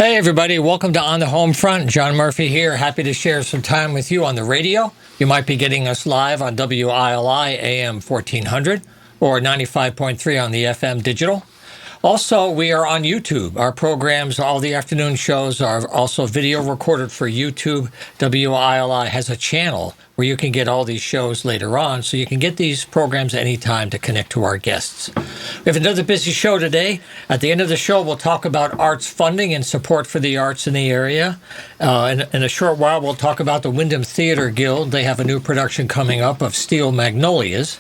Hey, everybody. Welcome to On the Homefront. John Murphy here. Happy to share some time with you on the radio. You might be getting us live on WILI AM 1400 or 95.3 on the FM digital. Also, we are on YouTube. Our programs, all the afternoon shows, are also video recorded for YouTube. WILI has a channel where you can get all these shows later on, so you can get these programs anytime to connect to our guests. We have another busy show today. At the end of the show, we'll talk about arts funding and support for the arts in the area. In a short while, we'll talk about the Wyndham Theater Guild. They have a new production coming up of Steel Magnolias.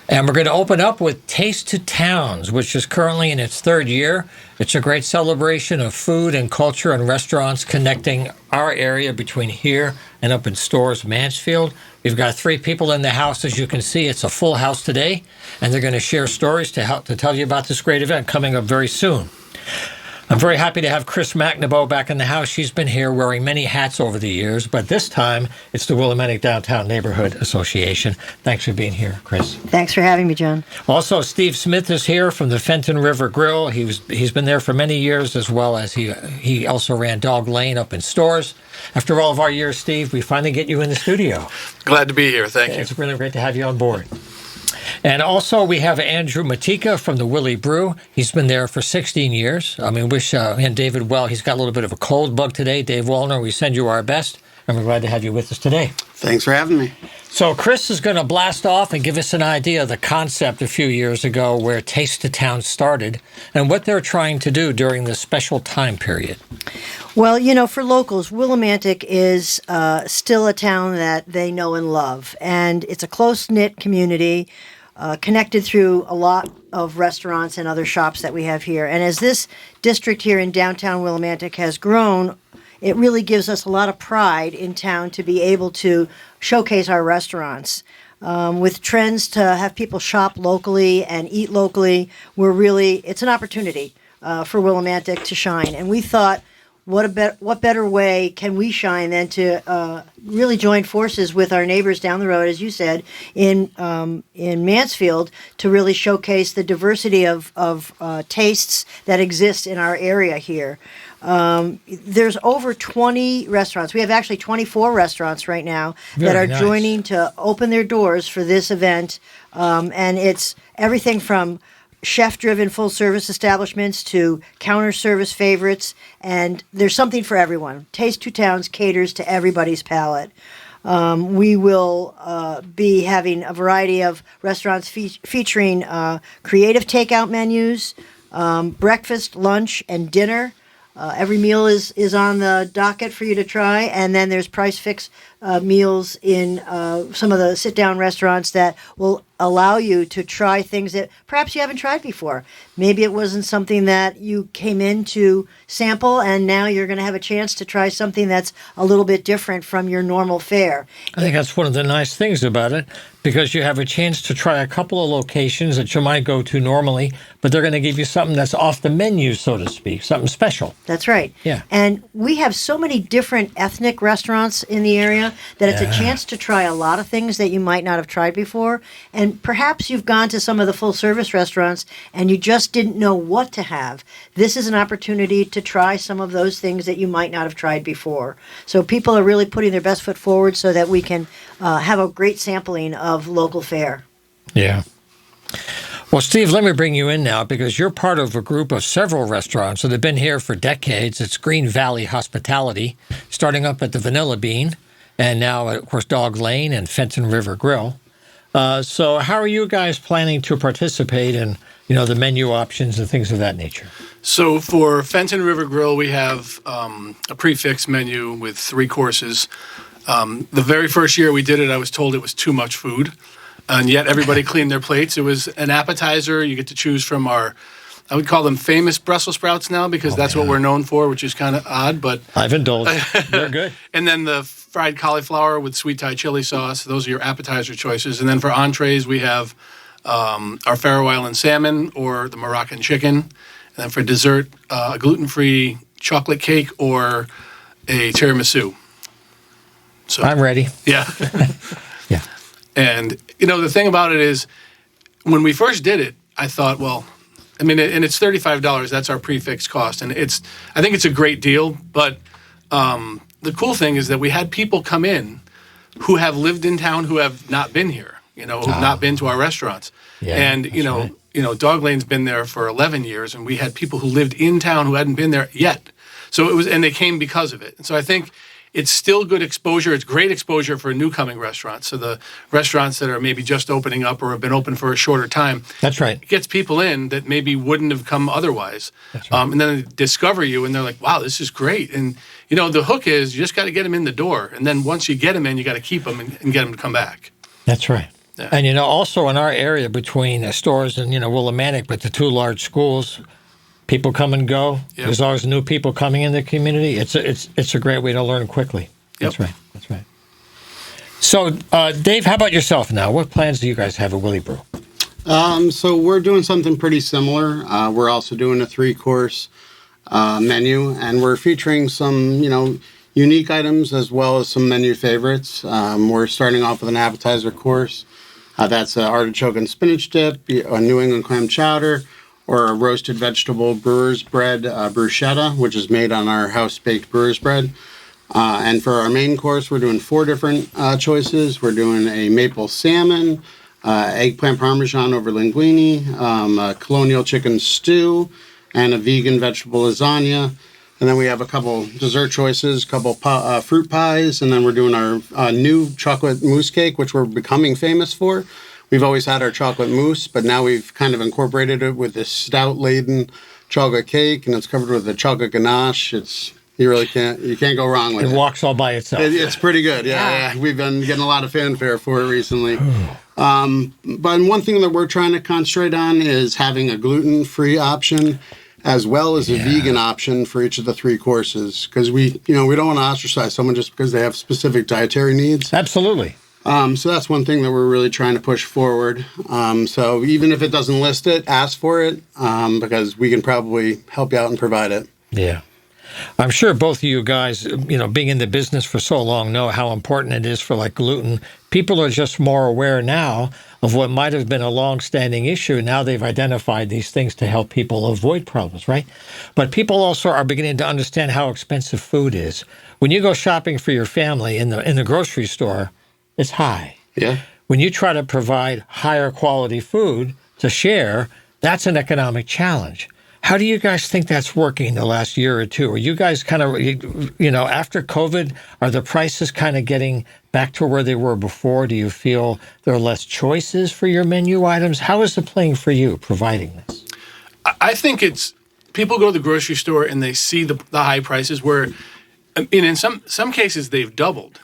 And we're going to open up with Taste to Towns, which is currently in its third year. It's a great celebration of food and culture and restaurants connecting our area between here and up in Storrs, Mansfield. We've got 3 people in the house. As you can see, it's a full house today, and they're going to share stories to tell you about this great event coming up very soon. I'm very happy to have Chris McNaboe back in the house. She's been here wearing many hats over the years, but this time it's the Willimantic Downtown Neighborhood Association. Thanks for being here, Chris. Thanks for having me, John. Also, Steve Smith is here from the Fenton River Grill. He's been there for many years, as well as he also ran Dog Lane up in Storrs. After all of our years, Steve, we finally get you in the studio. Glad to be here. Thank you. It's really great to have you on board. And also, we have Andrew Matika from the Willie Brew. He's been there for 16 years. And David Well, he's got a little bit of a cold bug today. Dave Wallner, we send you our best, and we're glad to have you with us today. Thanks for having me. So Chris is going to blast off and give us an idea of the concept a few years ago where Taste to Town started and what they're trying to do during this special time period. Well, for locals, Willimantic is still a town that they know and love, and it's a close-knit community connected through a lot of restaurants and other shops that we have here. And as this district here in downtown Willimantic has grown, it really gives us a lot of pride in town to be able to showcase our restaurants. With trends to have people shop locally and eat locally, it's an opportunity for Willimantic to shine. And we thought, what better way can we shine than to really join forces with our neighbors down the road, as you said, in Mansfield, to really showcase the diversity of tastes that exist in our area here. There's over 20 restaurants. We have actually 24 restaurants right now that are joining to open their doors for this event, and it's everything from chef-driven full-service establishments to counter-service favorites, and there's something for everyone. Taste to Towns caters to everybody's palate. We will be having a variety of restaurants featuring creative takeout menus, breakfast, lunch, and dinner. Every meal is on the docket for you to try, and then there's price fix meals in some of the sit-down restaurants that will allow you to try things that perhaps you haven't tried before. Maybe it wasn't something that you came in to sample, and now you're going to have a chance to try something that's a little bit different from your normal fare. I think that's one of the nice things about it, because you have a chance to try a couple of locations that you might go to normally, but they're going to give you something that's off the menu, so to speak, something special. That's right. Yeah. And we have so many different ethnic restaurants in the area that it's a chance to try a lot of things that you might not have tried before. And perhaps you've gone to some of the full-service restaurants and you just didn't know what to have. This is an opportunity to try some of those things that you might not have tried before. So people are really putting their best foot forward so that we can have a great sampling of local fare. Yeah. Well, Steve, let me bring you in now because you're part of a group of several restaurants that have been here for decades. It's Green Valley Hospitality, starting up at the Vanilla Bean, and now, of course, Dog Lane and Fenton River Grill. So how are you guys planning to participate in, the menu options and things of that nature? So for Fenton River Grill, we have a prefix menu with 3 courses. The very first year we did it, I was told it was too much food, and yet everybody cleaned their plates. It was an appetizer. You get to choose from I would call them famous Brussels sprouts now because that's what we're known for, which is kind of odd, but I've indulged. They're good. And then the fried cauliflower with sweet Thai chili sauce. Those are your appetizer choices. And then for entrees, we have our Faroe Island salmon or the Moroccan chicken. And then for dessert, a gluten-free chocolate cake or a tiramisu. So I'm ready. Yeah. Yeah. And, the thing about it is when we first did it, I thought, well, I mean, and it's $35. That's our prefix cost, and I think it's a great deal. But the cool thing is that we had people come in who have lived in town who have not been here, who've not been to our restaurants. Yeah, and Dog Lane's been there for 11 years, and we had people who lived in town who hadn't been there yet. So it was, and they came because of it. And so I think it's still good exposure. It's great exposure for new coming restaurants. So the restaurants that are maybe just opening up or have been open for a shorter time. That's right. It gets people in that maybe wouldn't have come otherwise. That's right. And then they discover you and they're like, wow, this is great. And, the hook is you just got to get them in the door. And then once you get them in, you got to keep them and get them to come back. That's right. Yeah. And, also in our area between stores and, Willimantic, but the two large schools, people come and go. Yep. There's always new people coming in the community. It's a great way to learn quickly. That's Yep. right. That's right. So, Dave, how about yourself now? What plans do you guys have at Willie Brew? So we're doing something pretty similar. We're also doing a 3-course menu, and we're featuring some, unique items as well as some menu favorites. We're starting off with an appetizer course. That's an artichoke and spinach dip, a New England clam chowder, or a roasted vegetable brewer's bread bruschetta, which is made on our house-baked brewer's bread. And for our main course, we're doing 4 different choices. We're doing a maple salmon, eggplant parmesan over linguine, a colonial chicken stew, and a vegan vegetable lasagna. And then we have a couple dessert choices, a couple fruit pies, and then we're doing our new chocolate mousse cake, which we're becoming famous for. We've always had our chocolate mousse, but now we've kind of incorporated it with this stout-laden chocolate cake, and it's covered with a chocolate ganache. You really can't go wrong with it. It walks all by itself. It's pretty good, yeah. We've been getting a lot of fanfare for it recently. But one thing that we're trying to concentrate on is having a gluten-free option as well as a vegan option for each of the 3 courses, because we don't want to ostracize someone just because they have specific dietary needs. Absolutely. So that's one thing that we're really trying to push forward. So even if it doesn't list it, ask for it, because we can probably help you out and provide it. Yeah. I'm sure both of you guys, being in the business for so long, know how important it is for gluten. People are just more aware now of what might have been a long-standing issue. Now they've identified these things to help people avoid problems, right? But people also are beginning to understand how expensive food is. When you go shopping for your family in the grocery store, it's high. Yeah. When you try to provide higher quality food to share, that's an economic challenge. How do you guys think that's working the last year or two? Are you guys kind of, after COVID, are the prices kind of getting back to where they were before? Do you feel there are less choices for your menu items? How is it playing for you, providing this? I think it's people go to the grocery store and they see the high prices where, in some cases, they've doubled.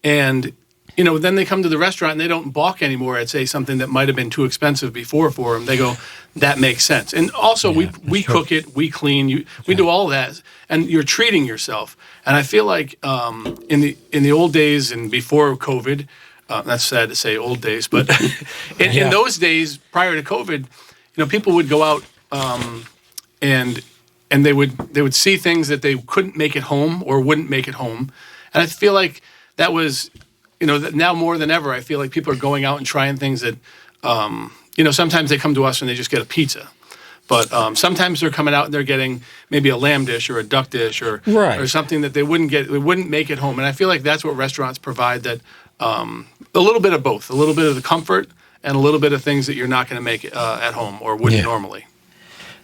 And then they come to the restaurant and they don't balk anymore at, say, something that might have been too expensive before for them. They go, that makes sense. And also, we cook it, we clean, we do all that, and you're treating yourself. And I feel like in the old days and before COVID, that's sad to say old days, but in those days prior to COVID, people would go out and they would see things that they couldn't make at home or wouldn't make at home. And I feel like that was. Now more than ever, I feel like people are going out and trying things that, sometimes they come to us and they just get a pizza. But sometimes they're coming out and they're getting maybe a lamb dish or a duck dish or something that they wouldn't make at home. And I feel like that's what restaurants provide, that a little bit of both, a little bit of the comfort and a little bit of things that you're not going to make at home or wouldn't normally.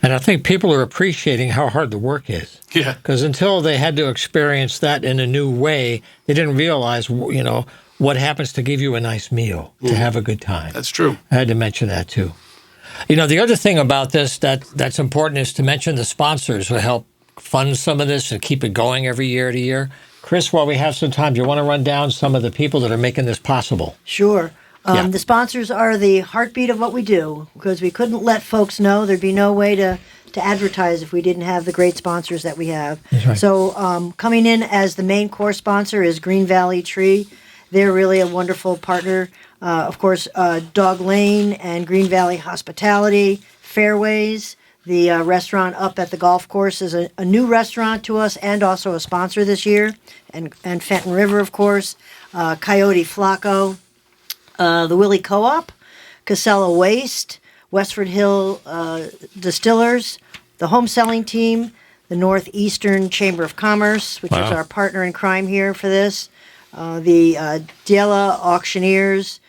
And I think people are appreciating how hard the work is. Yeah. Because until they had to experience that in a new way, they didn't realize, what happens to give you a nice meal, to have a good time. That's true. I had to mention that too. The other thing about this that's important is to mention the sponsors who help fund some of this and keep it going every year to year. Chris, while we have some time, do you want to run down some of the people that are making this possible? Sure. The sponsors are the heartbeat of what we do, because we couldn't let folks know. There'd be no way to advertise if we didn't have the great sponsors that we have. That's right. So coming in as the main core sponsor is Green Valley Tree. They're really a wonderful partner. Of course, Dog Lane and Green Valley Hospitality, Fairways, the restaurant up at the golf course is a new restaurant to us and also a sponsor this year. And Fenton River, of course, Coyote Flacco, the Willie Co-op, Casella Waste, Westford Hill Distillers, the Home Selling Team, the Northeastern Chamber of Commerce, which is our partner in crime here for this, the Diella Auctioneers,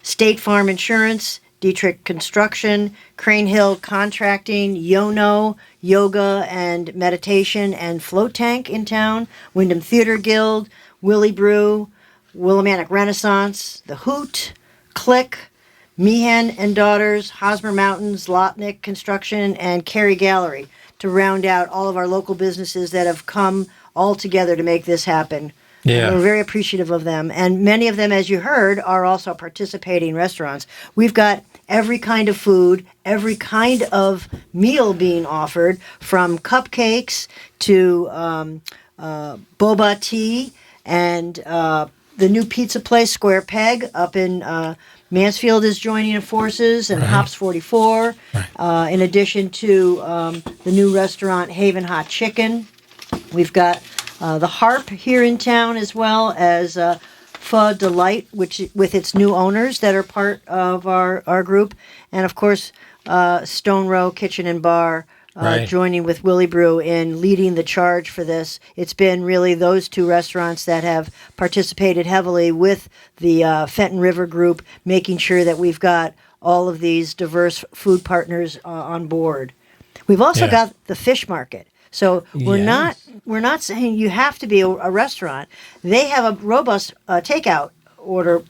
State Farm Insurance, Dietrich Construction, Crane Hill Contracting, Yono, Yoga and Meditation, and Float Tank in town, Wyndham Theater Guild, Willie Brew, Willimantic Renaissance, The Hoot, Click, Meehan and Daughters, Hosmer Mountains, Lotnick Construction, and Cary Gallery to round out all of our local businesses that have come all together to make this happen. Yeah. We're very appreciative of them. And many of them, as you heard, are also participating restaurants. We've got every kind of food, every kind of meal being offered, from cupcakes to boba tea, and the new pizza place, Square Peg, up in Mansfield is joining forces, and Hops 44, in addition to the new restaurant Haven Hot Chicken. We've got the Harp here in town, as well as Pho Delight, which with its new owners that are part of our group, and of course Stone Row Kitchen and Bar joining with Willie Brew in leading the charge for this. It's been really those two restaurants that have participated heavily with the Fenton River Group, making sure that we've got all of these diverse food partners on board. We've also got the fish market. So we're not saying you have to be a restaurant. They have a robust takeout order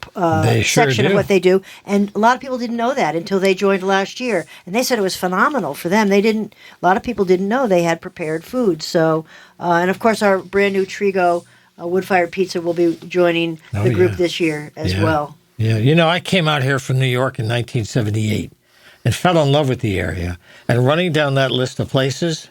section of what they do, and a lot of people didn't know that until they joined last year, and they said it was phenomenal for them. A lot of people didn't know they had prepared food. So, and of course, our brand new Trigo wood-fired pizza will be joining the group this year as well. Yeah, I came out here from New York in 1978 and fell in love with the area. And running down that list of places,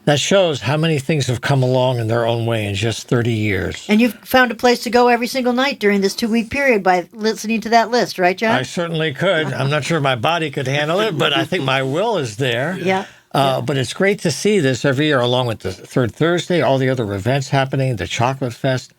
that shows how many things have come along in their own way in just 30 years. And you've found a place to go every single night during this 2-week period by listening to that list, right, John? I certainly could. I'm not sure my body could handle it, but I think my will is there. Yeah. But it's great to see this every year, along with the Third Thursday, all the other events happening, the Chocolate Fest.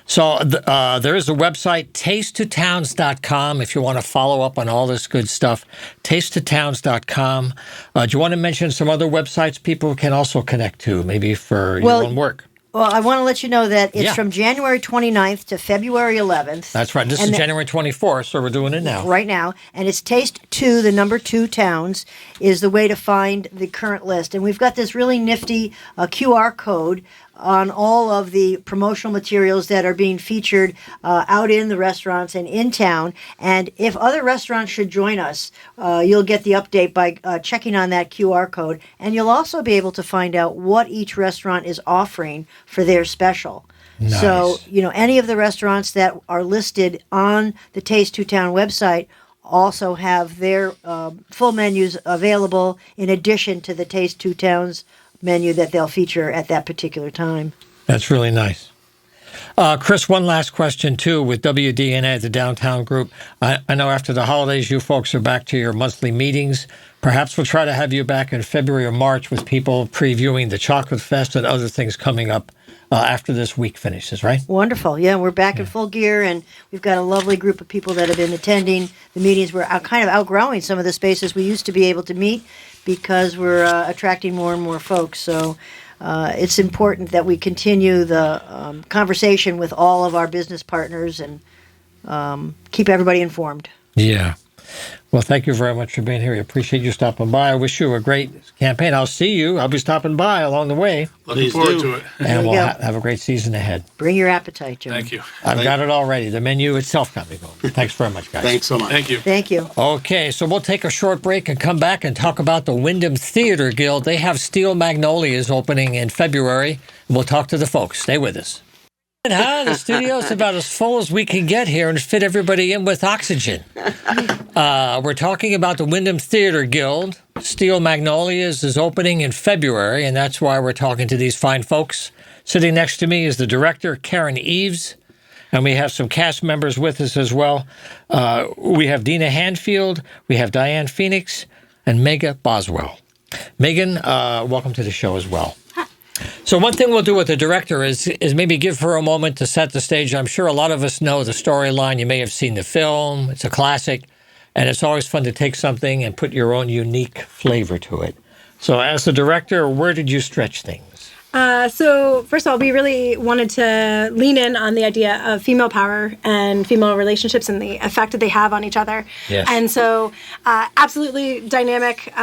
So there is a website, taste2towns.com, if you want to follow up on all this good stuff, taste2towns.com. Do you want to mention some other websites people can also connect to, maybe for your own work? Well, I want to let you know that it's from January 29th to February 11th. That's right. This is January 24th, so we're doing it now. Right now. And it's Taste2, the number 2 towns, is the way to find the current list. And we've got this really nifty QR code on all of the promotional materials that are being featured out in the restaurants and in town. And if other restaurants should join us, you'll get the update by checking on that QR code. And you'll also be able to find out what each restaurant is offering for their special. Nice. So, any of the restaurants that are listed on the Taste2 Town website also have their full menus available in addition to the Taste2 Towns menu that they'll feature at that particular time. That's really nice. Chris, one last question, too, with WDNA, the Downtown Group. I know after the holidays, you folks are back to your monthly meetings. Perhaps we'll try to have you back in February or March with people previewing the Chocolate Fest and other things coming up after this week finishes, right? Wonderful. Yeah, we're back in full gear, and we've got a lovely group of people that have been attending the meetings. We're kind of outgrowing some of the spaces we used to be able to meet because we're attracting more and more folks. So it's important that we continue the conversation with all of our business partners and keep everybody informed. Yeah. Well, thank you very much for being here. I appreciate you stopping by. I wish you a great campaign. I'll see you. I'll be stopping by along the way. Looking forward to it. And we'll have a great season ahead. Bring your appetite, John. Thank you. I've got it already. The menu itself got me going. Thanks very much, guys. Thanks so much. Thank you. Thank you. Okay, so we'll take a short break and come back and talk about the Wyndham Theater Guild. They have Steel Magnolias opening in February. We'll talk to the folks. Stay with us. The studio's about as full as we can get here and fit everybody in with oxygen. We're talking about the Wyndham Theater Guild. Steel Magnolias is opening in February, and that's why we're talking to these fine folks. Sitting next to me is the director, Karen Eaves, and we have some cast members with us as well. We have Dina Hanfield, we have Diane Phoenix, and Mega Boswell. Megan, welcome to the show as well. So one thing we'll do with the director is maybe give her a moment to set the stage. I'm sure a lot of us know the storyline. You may have seen the film. It's a classic. and it's always fun to take something and put your own unique flavor to it. So as the director, where did you stretch things? So first of all, we really wanted to lean in on the idea of female power and female relationships and the effect that they have on each other. Yes. And so absolutely dynamic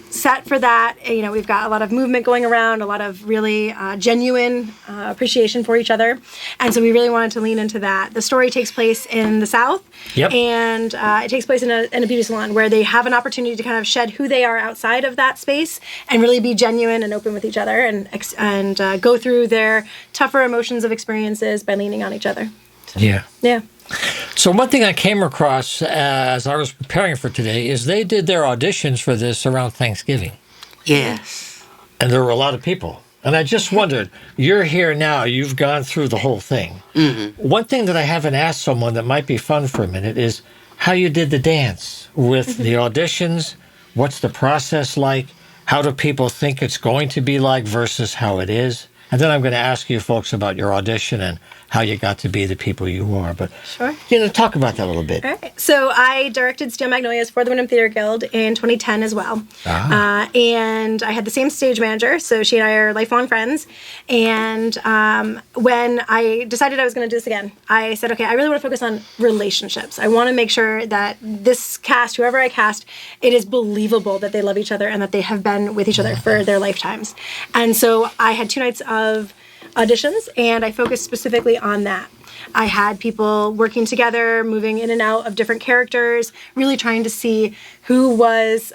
set for that. We've got a lot of movement going around, a lot of really genuine appreciation for each other. And so we really wanted to lean into that. The story takes place in the South. Yep. And it takes place in a beauty salon where they have an opportunity to kind of shed who they are outside of that space and really be genuine and open with each other and go through their tougher emotions of experiences by leaning on each other. Yeah. Yeah. So one thing I came across as I was preparing for today is they did their auditions for this around Thanksgiving. Yes. And there were a lot of people. And I just wondered, you're here now, you've gone through the whole thing. Mm-hmm. One thing that I haven't asked someone that might be fun for a minute is how you did the dance with the auditions. What's the process like? How do people think it's going to be like versus how it is? And then I'm going to ask you folks about your audition and how you got to be the people you are. But, Sure. Talk about that a little bit. All right. So I directed Steel Magnolias for the Wyndham Theater Guild in 2010 as well. And I had the same stage manager, so she and I are lifelong friends. And when I decided I was going to do this again, I said, okay, I really want to focus on relationships. I want to make sure that this cast, whoever I cast, it is believable that they love each other and that they have been with each other for their lifetimes. And so I had 2 nights of auditions, and I focused specifically on that. I had people working together, moving in and out of different characters, really trying to see who was,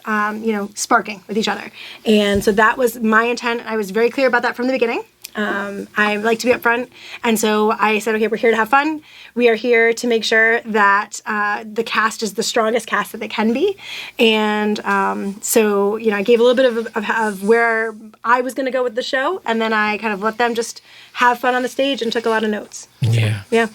sparking with each other. And so that was my intent. I was very clear about that from the beginning. I like to be upfront. And so I said, okay, we're here to have fun. We are here to make sure that the cast is the strongest cast that they can be. And so I gave a little bit of where I was going to go with the show. And then I kind of let them just have fun on the stage and took a lot of notes. Yeah. Yeah.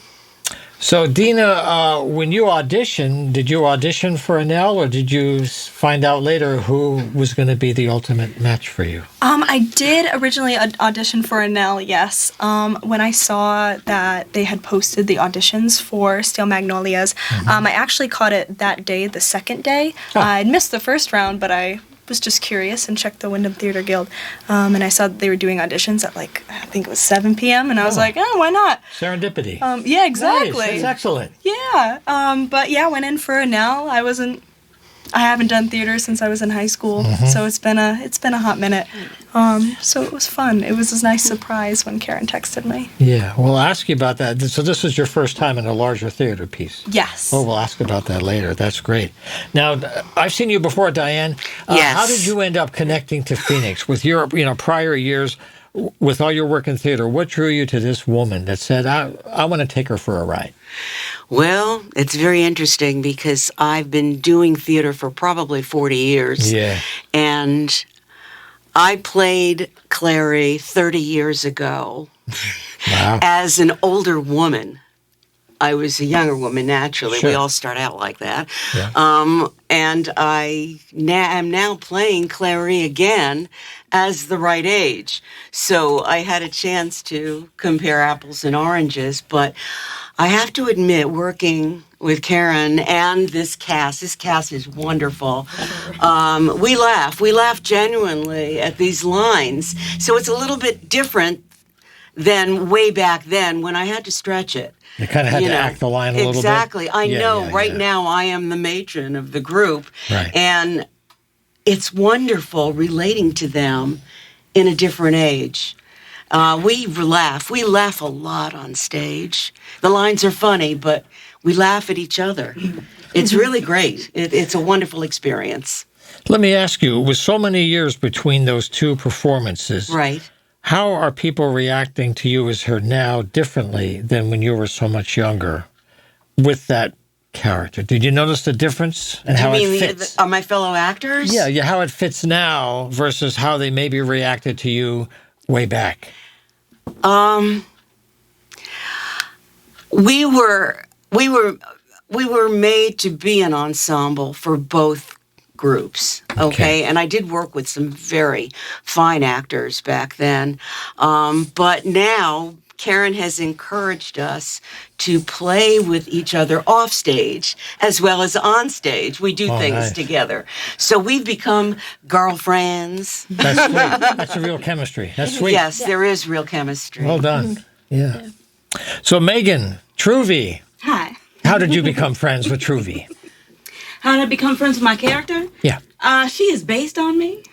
So, Dina, when you auditioned, did you audition for Annelle, or did you find out later who was going to be the ultimate match for you? I did originally audition for Annelle, yes. When I saw that they had posted the auditions for Steel Magnolias, I actually caught it that day, the second day. I'd missed the first round, but I was just curious and checked the Wyndham Theater Guild. And I saw that they were doing auditions at I think it was 7 p.m. And I was like, oh, why not? Serendipity. Yeah, exactly. Nice. That's excellent. Yeah. But yeah, went in for Annelle. I haven't done theater since I was in high school, so it's been a hot minute. So it was fun. It was a nice surprise when Karen texted me. Yeah, we'll ask you about that. So this was your first time in a larger theater piece? Yes. Oh, we'll ask about that later. That's great. Now, I've seen you before, Diane. Yes. How did you end up connecting to Phoenix with your prior years? With all your work in theater, what drew you to this woman that said, I want to take her for a ride? Well, it's very interesting because I've been doing theater for probably 40 years. Yeah. And I played Clary 30 years ago Wow. as an older woman. I was a younger woman, naturally. Sure. We all start out like that. Yeah. And I am now playing Clary again as the right age. So I had a chance to compare apples and oranges. But I have to admit, working with Karen and this cast is wonderful. We laugh genuinely at these lines. So it's a little bit different than way back then when I had to stretch it. You kind of had to act the line a little bit. Exactly. I know. Yeah. Now I am the matron of the group. Right. And it's wonderful relating to them in a different age. We laugh. We laugh a lot on stage. The lines are funny, but we laugh at each other. It's really great. It's a wonderful experience. Let me ask you, with so many years between those two performances, Right. how are people reacting to you as her now differently than when you were so much younger with that character? Did you notice the difference and how it fits? Are my fellow actors? Yeah, how it fits now versus how they maybe reacted to you way back. We were made to be an ensemble for both groups, okay? And I did work with some very fine actors back then. But now, Karen has encouraged us to play with each other off stage as well as on stage. We do things nice. together. So we've become girlfriends. That's sweet. That's a real chemistry. That's sweet. Yes, there is real chemistry. Well done. Yeah. So, Megan, Truvy, Hi. how did you become friends with Truvy? How did I become friends with my character? Yeah. She is based on me.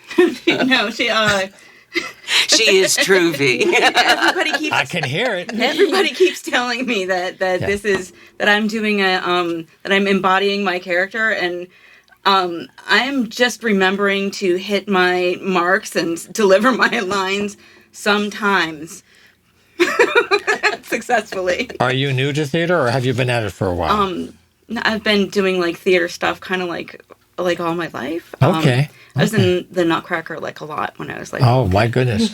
No, she She is Truvy. everybody keeps I can hear it. everybody keeps telling me that this is that I'm doing that I'm embodying my character, and I'm just remembering to hit my marks and deliver my lines sometimes. Successfully. Are you new to theater, or have you been at it for a while? I've been doing like theater stuff kind of like all my life. Okay. I was in the Nutcracker like a lot when I was like Oh, my goodness.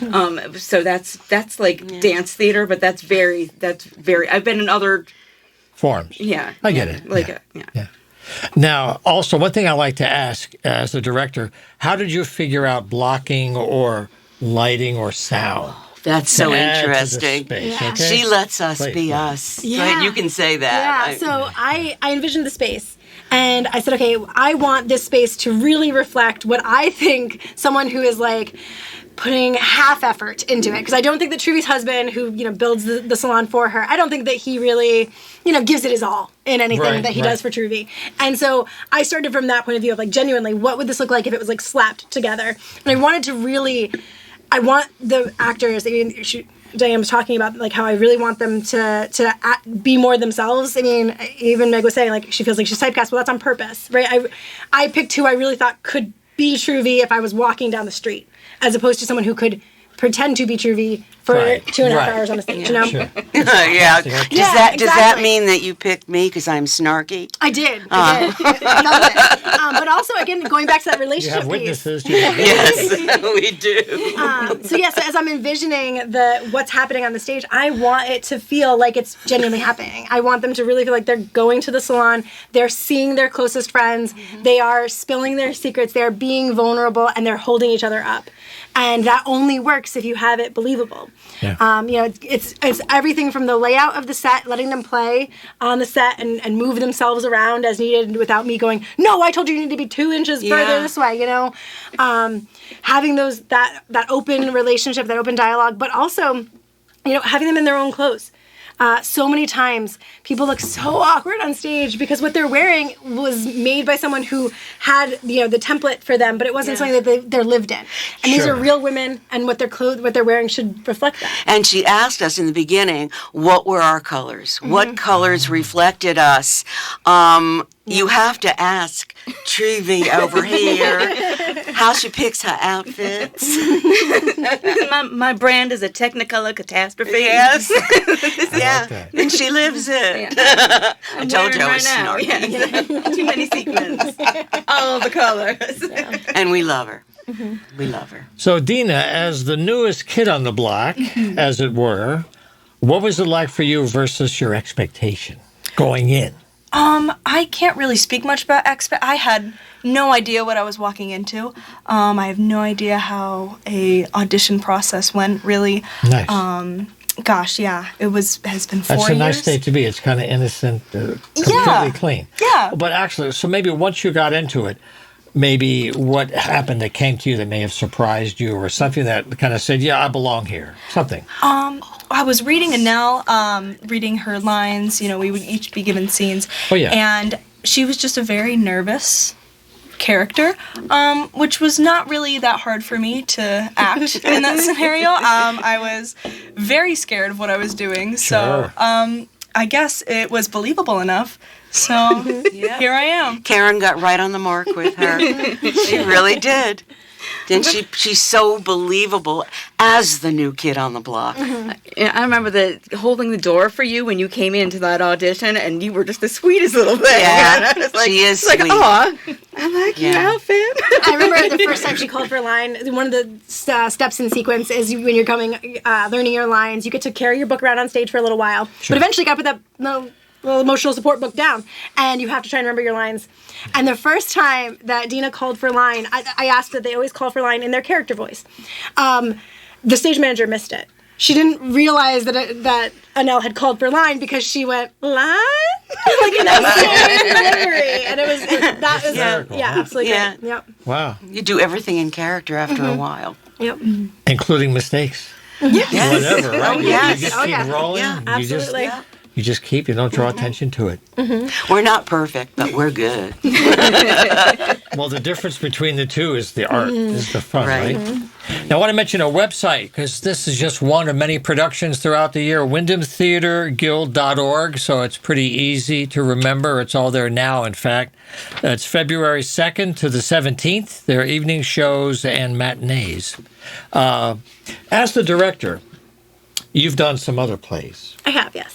so that's like dance theater, but that's very I've been in other Forms. I get it. like Yeah. Now, also, one thing I like to ask as a director, how did you figure out blocking or lighting or sound? That's so to add to the interesting. space, Yeah. okay? She lets us Please, be please. us. Yeah. Go ahead, you can say that. Yeah, so I envisioned the space. And I said, okay, I want this space to really reflect what I think someone who is like putting half effort into it. Because I don't think that Truvy's husband, who, builds the salon for her, I don't think that he really, gives it his all in anything Right, that he right. does for Truvy. And so I started from that point of view of like, genuinely, what would this look like if it was like slapped together? And I wanted to really, I want the actors, Diane was talking about like how I really want them to be more themselves. I mean, even Meg was saying like she feels like she's typecast. Well, that's on purpose, right? I picked who I really thought could be Truvy if I was walking down the street, as opposed to someone who could pretend to be Truvy for Right, 2.5 right. hours on a stage. You know, Sure. Yeah. Does Yeah, that exactly. mean that you picked me because I'm snarky? I did. I loved it. But also, again, going back to that You relationship have piece. witnesses. You have Yes, we do. So as I'm envisioning what's happening on the stage, I want it to feel like it's genuinely happening. I want them to really feel like they're going to the salon, they're seeing their closest friends, they are spilling their secrets, they're being vulnerable, and they're holding each other up. And that only works if you have it believable. Yeah. It's everything from the layout of the set, letting them play on the set and move themselves around as needed without me going, no, I told you need to be 2 inches further this way, having that open relationship, that open dialogue, but also, having them in their own clothes. So many times people look so awkward on stage because what they're wearing was made by someone who had the template for them, but it wasn't something that they're lived in. And these Sure. are real women, and what they're wearing should reflect that. And she asked us in the beginning, what were our colors? What colors reflected us? You have to ask Truvy over here how she picks her outfits. my brand is a Technicolor catastrophe. Yes. I like that. And she lives it. I told you I was snarky. Yeah. Too many sequins. All the colors. And we love her. We love her. So, Dina, as the newest kid on the block, as it were, what was it like for you versus your expectation going in? I can't really speak much about I had no idea what I was walking into. I have no idea how a audition process went, really. Nice. Gosh, yeah, has been 4 years. That's a nice state to be. It's kind of innocent, completely Yeah. clean. Yeah. But actually, so maybe once you got into it, maybe what happened that came to you that may have surprised you, or something that kind of said, yeah, I belong here. Something. I was reading Annelle, reading her lines. We would each be given scenes. Oh, yeah. And she was just a very nervous character, which was not really that hard for me to act in that scenario. I was very scared of what I was doing. Sure. So I guess it was believable enough. So here I am. Karen got right on the mark with her. She really did. Didn't she? She's so believable as the new kid on the block. Yeah, I remember holding the door for you when you came into that audition, and you were just the sweetest little thing. Yeah, And I was like, she is like, sweet. aw, I like your Yeah. outfit. I remember the first time she called for a line, one of the steps in sequence is when you're coming, learning your lines, you get to carry your book around on stage for a little while. Sure. But eventually you got to put that little emotional support book down, and you have to try and remember your lines. And the first time that Dina called for a line, I asked that they always call for a line in their character voice. The stage manager missed it. she didn't realize that Annelle had called for line because she went line like in that same delivery, and that was absolutely great. Yep. Wow. You do everything in character after a while. Yep. Including mistakes. Yes. Whatever, right? yes. You just keep rolling. Yeah, absolutely. You just keep. You don't draw attention to it. We're not perfect, but we're good. Well, the difference between the two is the art, is the fun, right? Now, I want to mention a website, because this is just one of many productions throughout the year, wyndhamtheaterguild.org, so it's pretty easy to remember. It's all there now, in fact. It's February 2nd to the 17th. There are evening shows and matinees. As the director, you've done some other plays. I have, yes.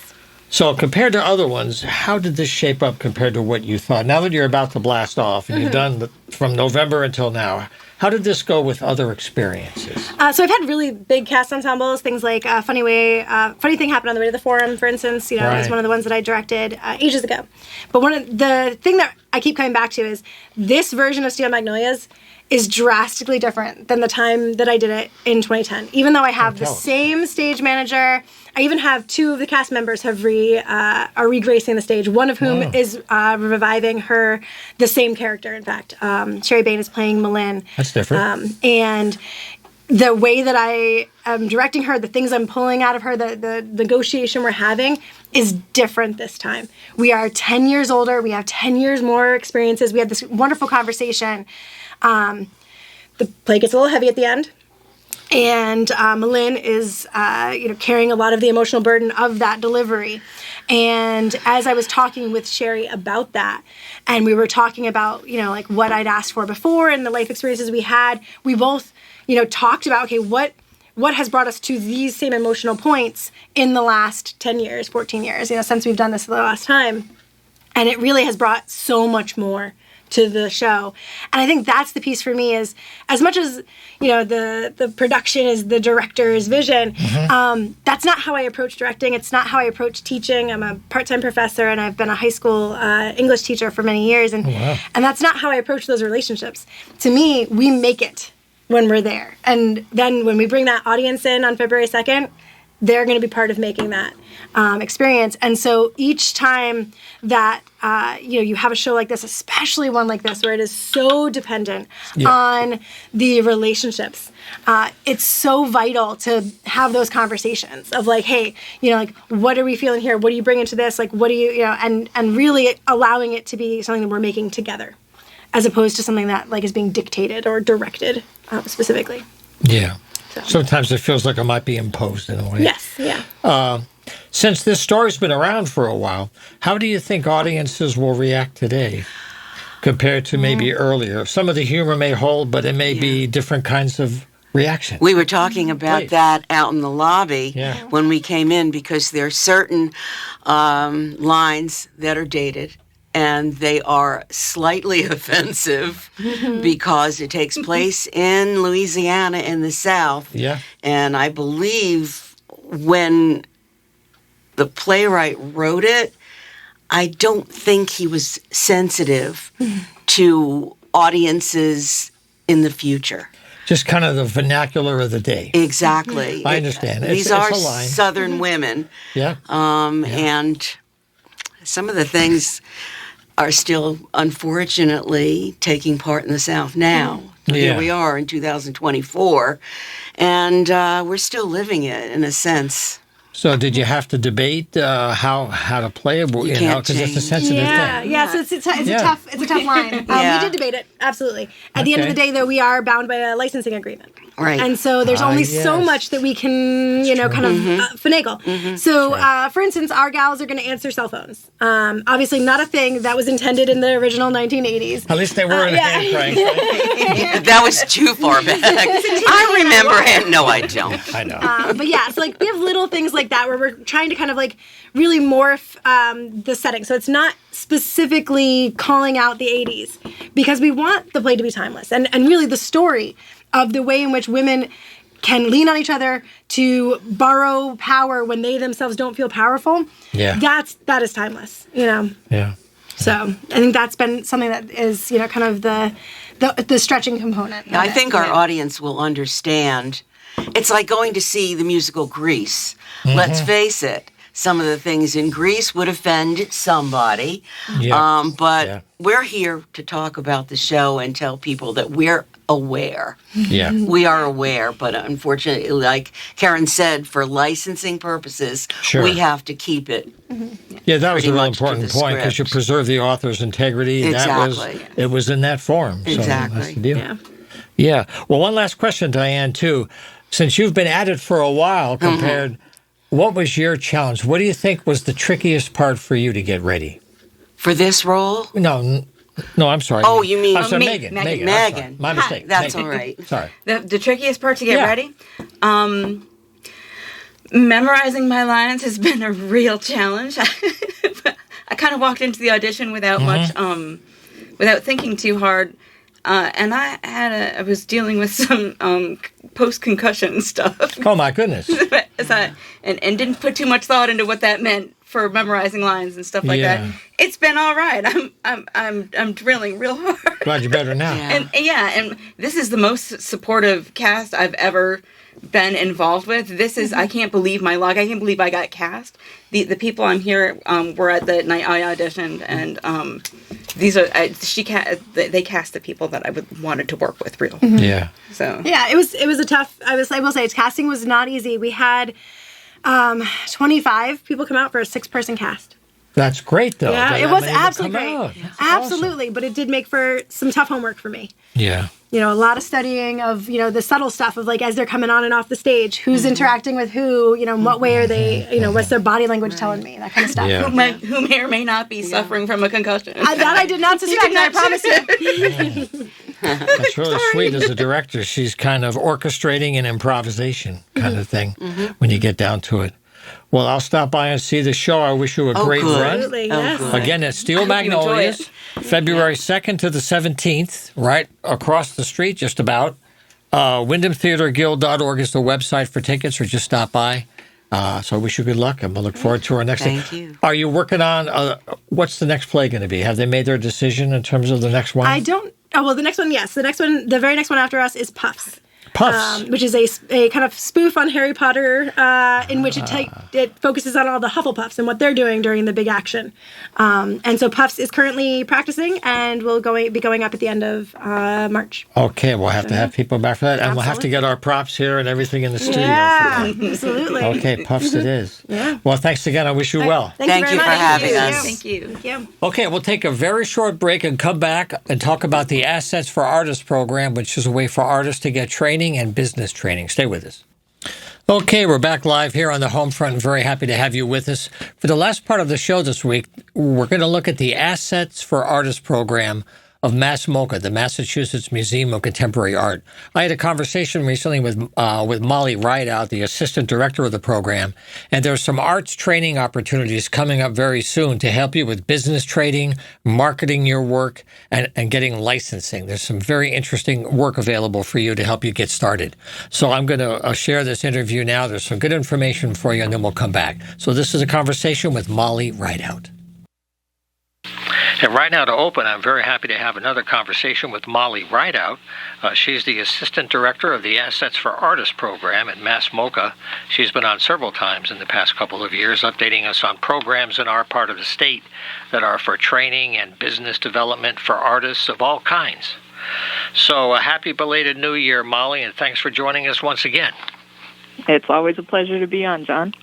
So compared to other ones, how did this shape up compared to what you thought? Now that you're about to blast off and you've done from November until now, how did this go with other experiences? So I've had really big cast ensembles, things like Funny Thing Happened on the Way to the Forum, for instance. It was one of the ones that I directed ages ago. But the thing that I keep coming back to is this version of Steel Magnolias is drastically different than the time that I did it in 2010. Even though I have the same stage manager, I even have two of the cast members are regracing the stage. One of whom is reviving the same character. In fact, Sherry Bain is playing Malin. That's different. And the way that I am directing her, the things I'm pulling out of her, the negotiation we're having is different this time. We are 10 years older. We have 10 years more experiences. We had this wonderful conversation. The play gets a little heavy at the end. And Malin is, carrying a lot of the emotional burden of that delivery. And as I was talking with Sherry about that, and we were talking about, like what I'd asked for before and the life experiences we had, we both, talked about, okay, what has brought us to these same emotional points in the last 10 years, 14 years, since we've done this the last time. And it really has brought so much more to the show. And I think that's the piece for me is, as much as, the production is the director's vision, that's not how I approach directing. It's not how I approach teaching. I'm a part-time professor, and I've been a high school English teacher for many years. And that's not how I approach those relationships. To me, we make it when we're there. And then when we bring that audience in on February 2nd, they're going to be part of making that experience. And so each time that, you have a show like this, especially one like this, where it is so dependent on the relationships, it's so vital to have those conversations of like, hey, what are we feeling here? What do you bring into this? Like, what do you, and really allowing it to be something that we're making together, as opposed to something that like is being dictated or directed specifically. Yeah. Sometimes it feels like it might be imposed in a way. Yes, yeah. Since this story's been around for a while, how do you think audiences will react today compared to maybe earlier? Some of the humor may hold, but it may be different kinds of reaction. We were talking about that out in the lobby when we came in, because there are certain lines that are dated. And they are slightly offensive because it takes place in Louisiana in the South. Yeah. And I believe when the playwright wrote it, I don't think he was sensitive to audiences in the future. Just kind of the vernacular of the day. Exactly. I understand. These are Southern women. Yeah. And some of the things are still, unfortunately, taking part in the South now. Here we are in 2024, and we're still living it in a sense. So did you have to debate how to play it? Because it's a sensitive thing. Yeah. So it's a tough line. We did debate it, absolutely. At the end of the day, though, we are bound by a licensing agreement. Right. And so there's only so much that we can, kind of finagle. So, for instance, our gals are going to answer cell phones. Obviously not a thing that was intended in the original 1980s. At least they were in a hand crank. Right? That was too far back. I remember hand. No, I don't. I know. But yeah, so like we have little things like that where we're trying to kind of like really morph the setting. So it's not specifically calling out the 80s, because we want the play to be timeless. And really the story of the way in which women can lean on each other to borrow power when they themselves don't feel powerful. Yeah. That is timeless, Yeah. So I think that's been something that is, kind of the stretching component. I think our audience will understand it's like going to see the musical Grease. Let's face it. Some of the things in Grease would offend somebody. Yeah. But we're here to talk about the show and tell people that we're aware. Yeah. We are aware, but unfortunately, like Karen said, for licensing purposes, we have to keep it. Yeah, that was a pretty real much to important the point because you script. preserve the author's integrity. Exactly. It was in that form. So Exactly. that's the deal. Yeah. Yeah. Well, one last question, Diane, too. Since you've been at it for a while compared, what was your challenge? What do you think was the trickiest part for you to get ready? For this role? No, I'm sorry. Oh, you mean I'm sorry, me. Megan. I'm sorry. Megan. My mistake. That's Megan. all right. Sorry. The trickiest part to get ready, memorizing my lines has been a real challenge. I kind of walked into the audition without much, without thinking too hard, and I was dealing with some post-concussion stuff. Oh my goodness. and didn't put too much thought into what that meant for memorizing lines and stuff like that. It's been all right. I'm drilling real hard. Glad you're better now. And this is the most supportive cast I've ever been involved with. This is I can't believe my luck. I can't believe I got cast. The people I'm here were at the night I auditioned, and these are they cast the people that I wanted to work with. Real. Yeah. So yeah, it was a tough. I will say casting was not easy. We had 25 people come out for a 6-person cast. That's great, though. Yeah, it was absolutely great. That's absolutely, awesome. but it did make for some tough homework for me. Yeah. You know, a lot of studying of, the subtle stuff of, like, as they're coming on and off the stage, who's interacting with who, in what way are they, what's their body language telling me, that kind of stuff. Yeah. who may or may not be suffering from a concussion. That I did not suspect, I promise you. That's really sweet as a director. She's kind of orchestrating an improvisation kind of thing when you get down to it. Well, I'll stop by and see the show. I wish you a great run. Absolutely, yes. Again, at Steel Magnolias, February 2nd to the 17th, right across the street, just about. WyndhamTheaterGuild.org is the website for tickets, or just stop by. So I wish you good luck, and we'll look forward to our next Thank you. Are you working on, what's the next play going to be? Have they made their decision in terms of the next one? I don't, well, the next one, yes. The very next one after us is Puffs. Puffs. Which is a kind of spoof on Harry Potter, in which it focuses on all the Hufflepuffs and what they're doing during the big action. And so Puffs is currently practicing and will be going up at the end of March. Okay, we'll have to have people back for that. And we'll have to get our props here and everything in the studio. Yeah, for that. absolutely. Okay, Puffs it is. Yeah. Well, thanks again. I wish you well. Thank you for having us. Thank you. Thank you. Okay, we'll take a very short break and come back and talk about the Assets for Artists program, which is a way for artists to get training and business training. Stay with us. Okay, we're back live here on the Homefront. Very happy to have you with us. For the last part of the show this week, we're going to look at the Assets for Artists program of MassMoCA, the Massachusetts Museum of Contemporary Art. I had a conversation recently with Molly Rideout, the assistant director of the program, and there's some arts training opportunities coming up very soon to help you with business training, marketing your work, and getting licensing. There's some very interesting work available for you to help you get started. So I'm going to share this interview now. There's some good information for you, and then we'll come back. So this is a conversation with Molly Rideout. And right now to open, I'm very happy to have another conversation with Molly Rideout. She's the Assistant Director of the Assets for Artists program at MassMoCA. She's been on several times in the past couple of years, updating us on programs in our part of the state that are for training and business development for artists of all kinds. So a happy belated New Year, Molly, and thanks for joining us once again. It's always a pleasure to be on, John.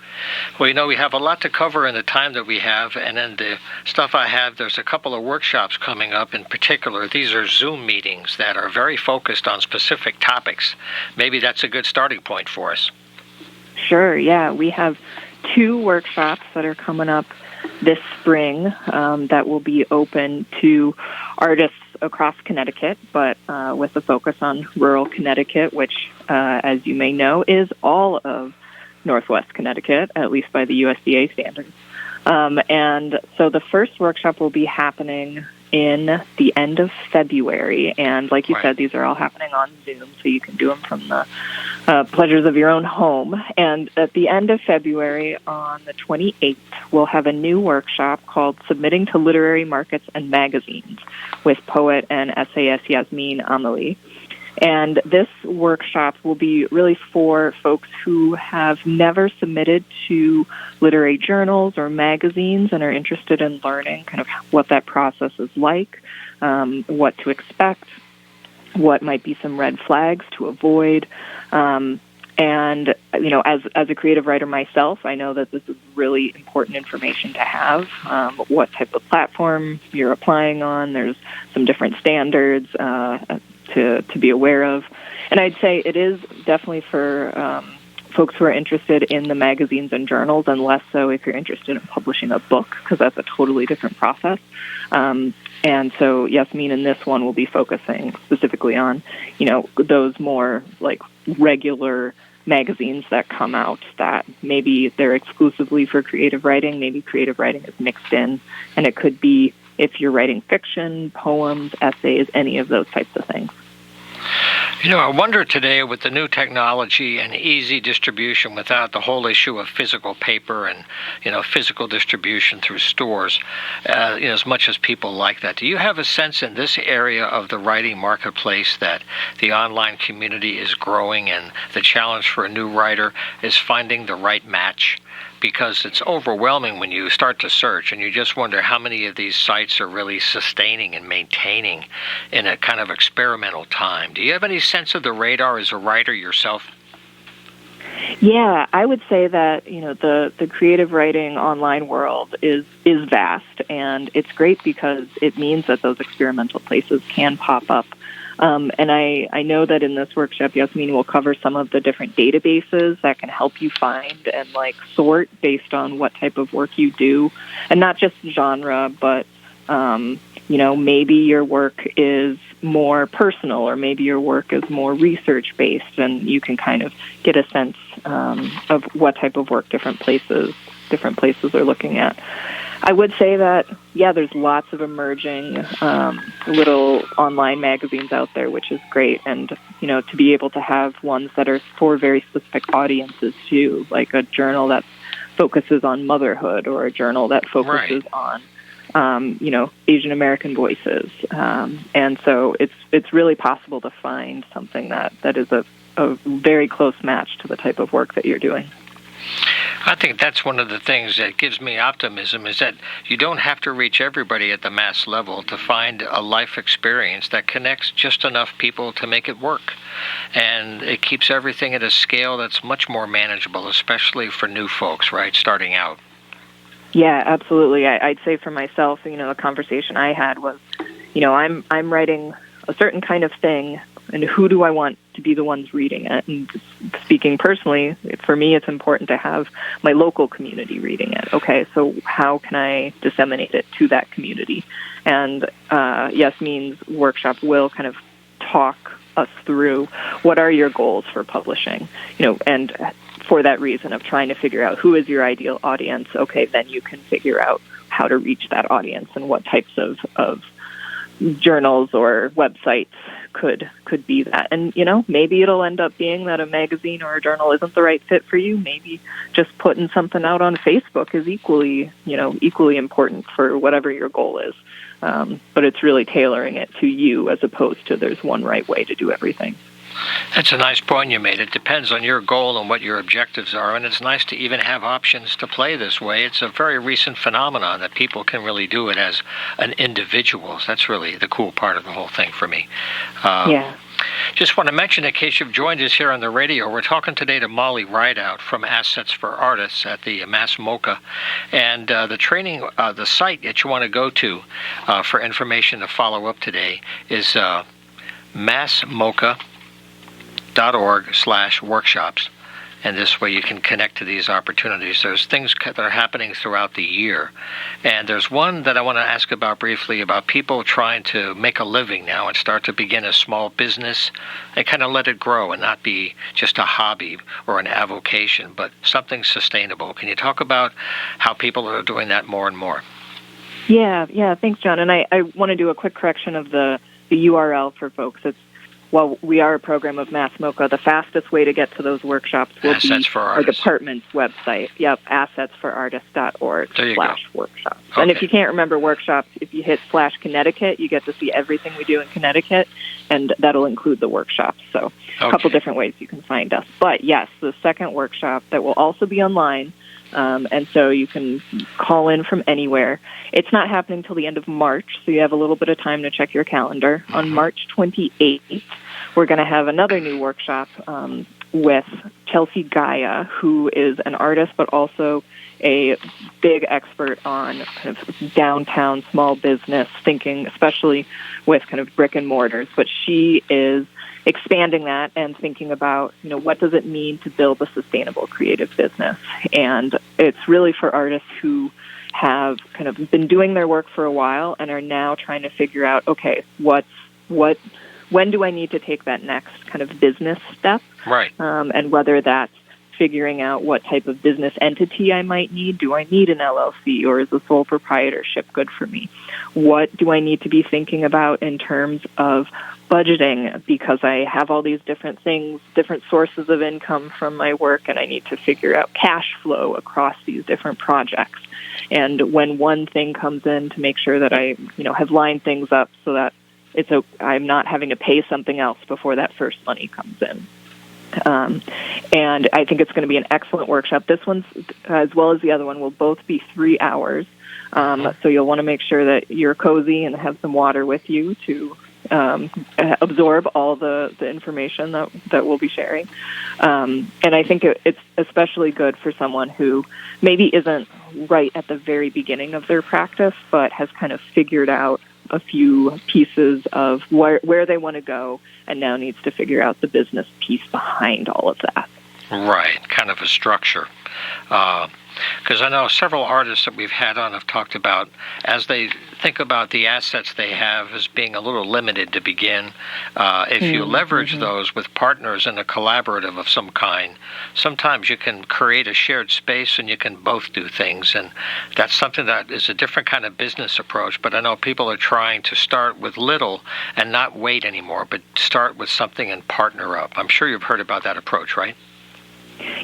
Well, we have a lot to cover in the time that we have, and then the stuff I have, there's a couple of workshops coming up in particular. These are Zoom meetings that are very focused on specific topics. Maybe that's a good starting point for us. Sure, yeah. We have 2 workshops that are coming up this spring that will be open to artists across Connecticut, but with a focus on rural Connecticut, which, as you may know, is all of Northwest Connecticut, at least by the USDA standards. And so the first workshop will be happening in the end of February. And like you said, these are all happening on Zoom, so you can do them from the pleasures of your own home. And at the end of February, on the 28th, we'll have a new workshop called Submitting to Literary Markets and Magazines with poet and essayist Yasmin Amelie. And this workshop will be really for folks who have never submitted to literary journals or magazines and are interested in learning kind of what that process is like, what to expect, what might be some red flags to avoid. And, as a creative writer myself, I know that this is really important information to have, what type of platform you're applying on. There's some different standards to be aware of. And I'd say it is definitely for folks who are interested in the magazines and journals, and less so if you're interested in publishing a book, because that's a totally different process. And so Yasmin in this one will be focusing specifically on, those more like regular magazines that come out that maybe they're exclusively for creative writing, maybe creative writing is mixed in, and it could be if you're writing fiction, poems, essays, any of those types of things. I wonder today with the new technology and easy distribution without the whole issue of physical paper and, physical distribution through stores, as much as people like that. Do you have a sense in this area of the writing marketplace that the online community is growing and the challenge for a new writer is finding the right match? Because it's overwhelming when you start to search and you just wonder how many of these sites are really sustaining and maintaining in a kind of experimental time. Do you have any sense of the radar as a writer yourself? Yeah, I would say that, the creative writing online world is vast, and it's great because it means that those experimental places can pop up. And I know that in this workshop, Yasmin will cover some of the different databases that can help you find and sort based on what type of work you do, and not just genre, but maybe your work is more personal, or maybe your work is more research based, and you can kind of get a sense of what type of work different places are looking at. I would say that, there's lots of emerging little online magazines out there, which is great. And, to be able to have ones that are for very specific audiences, too, like a journal that focuses on motherhood, or a journal that focuses on, Asian American voices. And so it's really possible to find something that is a very close match to the type of work that you're doing. I think that's one of the things that gives me optimism, is that you don't have to reach everybody at the mass level to find a life experience that connects just enough people to make it work. And it keeps everything at a scale that's much more manageable, especially for new folks, right, starting out. Yeah, absolutely. I'd say for myself, the conversation I had was, I'm writing a certain kind of thing, and who do I want to be the ones reading it? And speaking personally, for me, it's important to have my local community reading it. Okay, so how can I disseminate it to that community? And Yasmin's workshop will kind of talk us through what are your goals for publishing, and for that reason of trying to figure out who is your ideal audience. Okay, then you can figure out how to reach that audience and what types of journals or websites could be that. And, maybe it'll end up being that a magazine or a journal isn't the right fit for you. Maybe just putting something out on Facebook is equally important for whatever your goal is. But it's really tailoring it to you, as opposed to there's one right way to do everything. That's a nice point you made. It depends on your goal and what your objectives are, and it's nice to even have options to play this way. It's a very recent phenomenon that people can really do it as an individual. That's really the cool part of the whole thing for me. Just want to mention, in case you've joined us here on the radio, we're talking today to Molly Rideout from Assets for Artists at the Mass MoCA. And the training, the site that you want to go to for information to follow up today is massmoca.org/workshops, and this way you can connect to these opportunities. There's things that are happening throughout the year, and there's one that I want to ask about briefly, about people trying to make a living now and start to begin a small business and kind of let it grow and not be just a hobby or an avocation, but something sustainable. Can you talk about how people are doing that more and more? Yeah, thanks, John. And I want to do a quick correction of the URL for folks. It's while we are a program of Mass MoCA, the fastest way to get to those workshops will Assets be for our Artists. department's website. Yep, assetsforartists.org/workshops. Okay. And if you can't remember workshops, if you hit /Connecticut, you get to see everything we do in Connecticut, and that'll include the workshops. So a couple different ways you can find us. But yes, the second workshop that will also be online, and so you can call in from anywhere. It's not happening till the end of March, so you have a little bit of time to check your calendar. On March 28th, we're going to have another new workshop with Chelsea Gaia, who is an artist but also a big expert on kind of downtown small business thinking, especially with kind of brick and mortars. But she is expanding that and thinking about, what does it mean to build a sustainable creative business? And it's really for artists who have kind of been doing their work for a while and are now trying to figure out, okay, when do I need to take that next kind of business step? Right. And whether that's figuring out what type of business entity I might need. Do I need an LLC, or is a sole proprietorship good for me? What do I need to be thinking about in terms of budgeting, because I have all these different things, different sources of income from my work, and I need to figure out cash flow across these different projects. And when one thing comes in, to make sure that I, have lined things up so that I'm not having to pay something else before that first money comes in. And I think it's going to be an excellent workshop. This one's, as well as the other one, will both be 3 hours. So you'll want to make sure that you're cozy and have some water with you to absorb all the information that we'll be sharing. And I think it's especially good for someone who maybe isn't right at the very beginning of their practice, but has kind of figured out a few pieces of where they want to go, and now needs to figure out the business piece behind all of that. Right, kind of a structure. Because I know several artists that we've had on have talked about, as they think about the assets they have as being a little limited to begin, if you leverage those with partners in a collaborative of some kind, sometimes you can create a shared space and you can both do things. And that's something that is a different kind of business approach. But I know people are trying to start with little and not wait anymore, but start with something and partner up. I'm sure you've heard about that approach, right?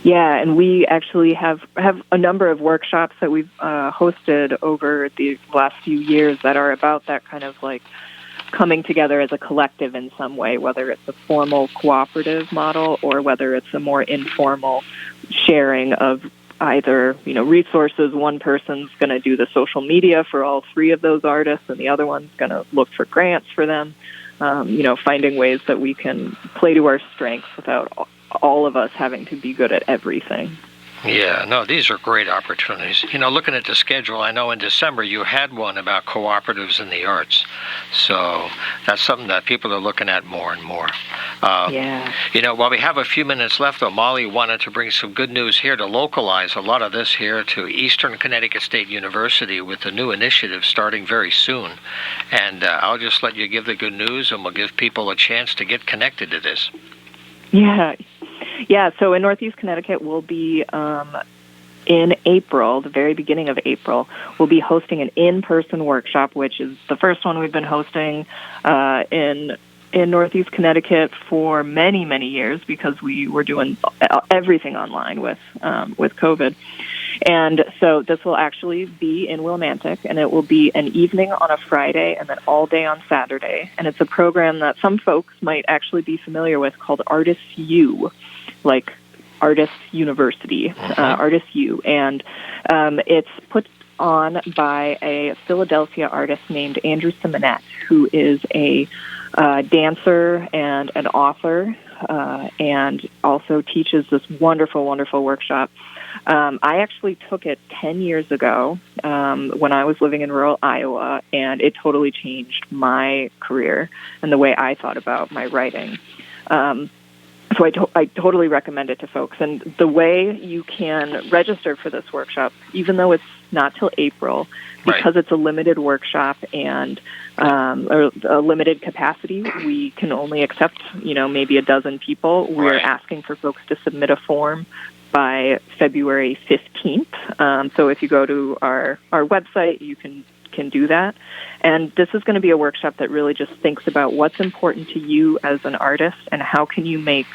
Yeah, and we actually have a number of workshops that we've hosted over the last few years that are about that kind of like coming together as a collective in some way, whether it's a formal cooperative model or whether it's a more informal sharing of either, resources. One person's going to do the social media for all three of those artists, and the other one's going to look for grants for them. Finding ways that we can play to our strengths without all of us having to be good at everything. Yeah, no, these are great opportunities. Looking at the schedule, I know in December you had one about cooperatives in the arts. So that's something that people are looking at more and more. Yeah. While we have a few minutes left, though, Molly wanted to bring some good news here to localize a lot of this here to Eastern Connecticut State University with a new initiative starting very soon. And I'll just let you give the good news, and we'll give people a chance to get connected to this. Yeah, so in Northeast Connecticut, we'll be in April, the very beginning of April, we'll be hosting an in-person workshop, which is the first one we've been hosting in Northeast Connecticut for many, many years, because we were doing everything online with COVID. And so this will actually be in Willimantic, and it will be an evening on a Friday and then all day on Saturday. And it's a program that some folks might actually be familiar with called Artists U, like Artists University, Artists U. And it's put on by a Philadelphia artist named Andrew Simonette, who is a dancer and an author, and also teaches this wonderful, wonderful workshop. I actually took it 10 years ago when I was living in rural Iowa, and it totally changed my career and the way I thought about my writing. So I totally recommend it to folks. And the way you can register for this workshop, even though it's not till April, because it's a limited workshop and a limited capacity, we can only accept, maybe a dozen people. We're asking for folks to submit a form by February 15th. So if you go to our website, you can can do that. And this is going to be a workshop that really just thinks about what's important to you as an artist and how can you make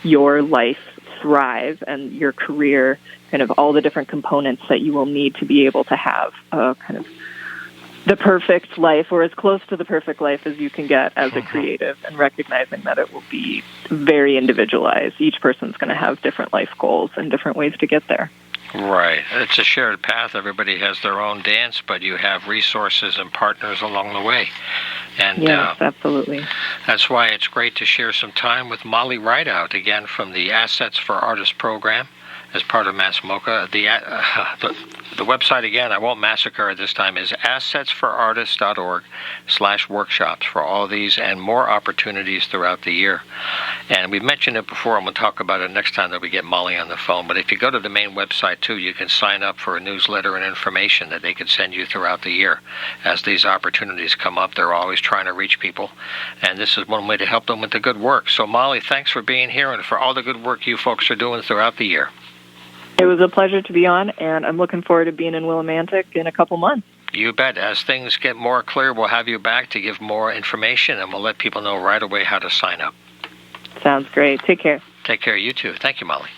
your life thrive and your career, kind of all the different components that you will need to be able to have kind of the perfect life, or as close to the perfect life as you can get as a creative, and recognizing that it will be very individualized. Each person's going to have different life goals and different ways to get there. Right. It's a shared path. Everybody has their own dance, but you have resources and partners along the way. And yes, absolutely. That's why it's great to share some time with Molly Rideout, again, from the Assets for Artists program as part of MassMocha. The website, again, I won't massacre it this time, is assetsforartists.org/workshops for all these and more opportunities throughout the year. And we've mentioned it before, and we'll talk about it next time that we get Molly on the phone. But if you go to the main website, too, you can sign up for a newsletter and information that they can send you throughout the year. As these opportunities come up, they're always trying to reach people. And this is one way to help them with the good work. So, Molly, thanks for being here and for all the good work you folks are doing throughout the year. It was a pleasure to be on, and I'm looking forward to being in Willimantic in a couple months. You bet. As things get more clear, we'll have you back to give more information, and we'll let people know right away how to sign up. Sounds great. Take care. Take care. You too. Thank you, Molly.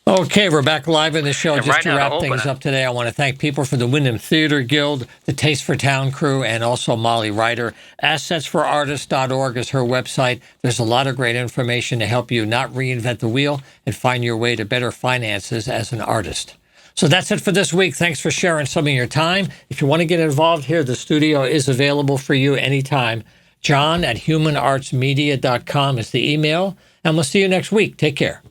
Okay, we're back live in the show. Just to wrap things up today, I want to thank people for the Wyndham Theater Guild, the Taste for Town crew, and also Molly Ryder. Assetsforartists.org is her website. There's a lot of great information to help you not reinvent the wheel and find your way to better finances as an artist. So that's it for this week. Thanks for sharing some of your time. If you want to get involved here, the studio is available for you anytime. John@humanartsmedia.com is the email, and we'll see you next week. Take care.